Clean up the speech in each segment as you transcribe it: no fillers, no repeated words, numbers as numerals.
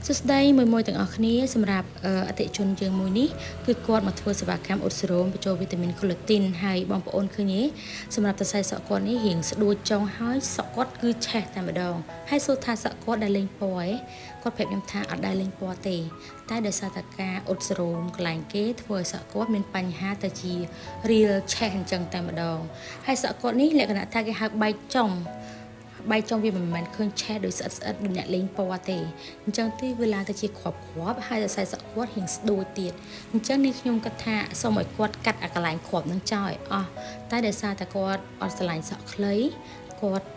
សួស្តីមួយទាំងអស់គ្នាសម្រាប់អតិជនយើងមួយនេះគឺគាត់មកធ្វើសេវាកម្មអ៊ុតសេរ៉ូមបញ្ចូលវីតាមីន collagen ហើយបងប្អូនឃើញទេសម្រាប់សរសៃសក់គាត់នេះរៀងស្ដួចចុងហើយសក់គាត់គឺឆេះតែម្ដងហើយសួរថាសក់គាត់ដែលលេងពណ៌ឯងគាត់ប្រាប់ខ្ញុំថាអត់ដែលលេងពណ៌ទេតែដោយសារតែការអ៊ុតសេរ៉ូមកន្លែងគេធ្វើឲ្យសក់គាត់មានបញ្ហាទៅជារៀលឆេះអញ្ចឹងតែម្ដងហើយសក់គាត់នេះលក្ខណៈថាគេហៅបែកចុងវាមិនមែនឃើញឆេះដោយស្អិតដូចអ្នកលេងពណ៌ទេអញ្ចឹងទេវាឡើងទៅជាគ្រាប់ហើយសរសៃសក់គាត់រៀងស្ដួយទៀតអញ្ចឹងនេះខ្ញុំគិតថាសូមឲ្យគាត់កាត់អាកន្លែងគ្រាប់នឹងចោលឲ្យអស់តែដោយសារតែគាត់អត់ស្រឡាញ់សក់ខ្លីគាត់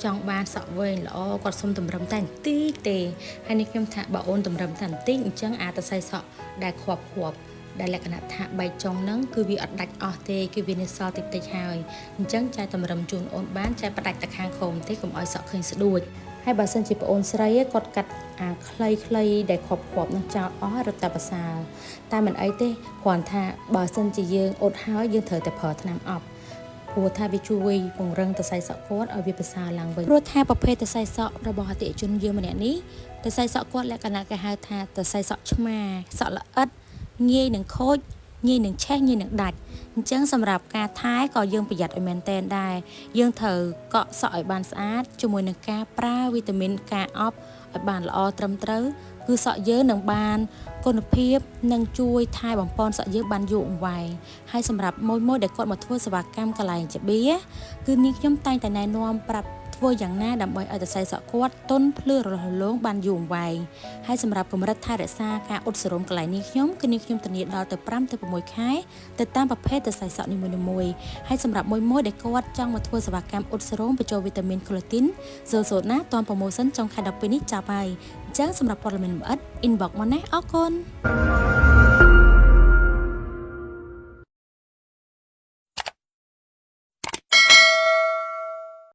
ចង់បានសក់វែងល្អគាត់សុំតម្រឹមតែបន្តិចទេហើយនេះខ្ញុំថាបើអូនតម្រឹមតែបន្តិចអញ្ចឹងអាចសរសៃសក់ដែលគ្រាប់ដែលលក្ខណៈថាបែកចុងហ្នឹងគឺវាអត់ដាច់អស់ទេគឺវានៅសល់តិចហើយអញ្ចឹងចែកតម្រឹមជូនអូនបានចែកផ្ដាច់តែខាងក្រោមទេកុំឲ្យសក់ឃើញស្ដួចហើយបើសិនជាប្អូនស្រីគាត់កាត់អាខ្លីដែលគ្រាប់នឹងចោលអស់រត់តែប្រសើរតែមិនអីទេគ្រាន់ថាបើសិនជាយើងអត់ហើយយើងត្រូវតែប្រើថ្នាំអប់ព្រោះថាវាជួយពង្រឹងសរសៃសក់គាត់ឲ្យវាប្រសើរឡើងវិញព្រោះថាប្រភេទសរសៃសក់របស់អតិថិជនយើងម្នាក់នេះសរសៃសក់គាត់លក្ខណៈគេហៅថាសរសៃសក់ឆ្មាសក់ល្អិតងាយនឹងខូចងាយនឹងឆេះងាយនឹងដាច់អញ្ចឹងសម្រាប់ការថែក៏យើងប្រយ័ត្នឲ្យមែនតែនដែរយើងត្រូវកក់សក់ឲ្យបានស្អាតជាមួយនឹងការប្រើវីតាមីនការអប់ឲ្យបានល្អត្រឹមត្រូវគឺសក់យើងនឹងបានគុណភាពនិងជួយថែបំពន់សក់យើងបានយូរអង្វែងហើយសម្រាប់មួយដែលគាត់មកធ្វើសេវាកម្មកន្លែងជាបៀគឺនាងខ្ញុំតែងតែណែនាំប្រាប់ធ្វើយ៉ាងណាដើម្បីឲ្យសរសៃសក់គាត់ទន់ភ្លឺរលោះរលោងបានយូរអង្វែងហើយសម្រាប់កម្រិតថែរក្សាការអ៊ុតសេរ៉ូមកន្លែងនេះខ្ញុំគឺនាងខ្ញុំធានាដល់ទៅ5ទៅ6ខែទៅតាមប្រភេទសរសៃសក់នីមួយៗហើយសម្រាប់មួយដែលគាត់ចង់មកធ្វើសេវាកម្មអ៊ុតសេរ៉ូមបញ្ចូលវីតាមីន collagen សូណាតាន់ប្រូម៉ូសិនចុងខែ12នេះចាប់ហើយអញ្ចឹងសម្រាប់ព័ត៌មានលម្អិត inbox មកណាអរគុណ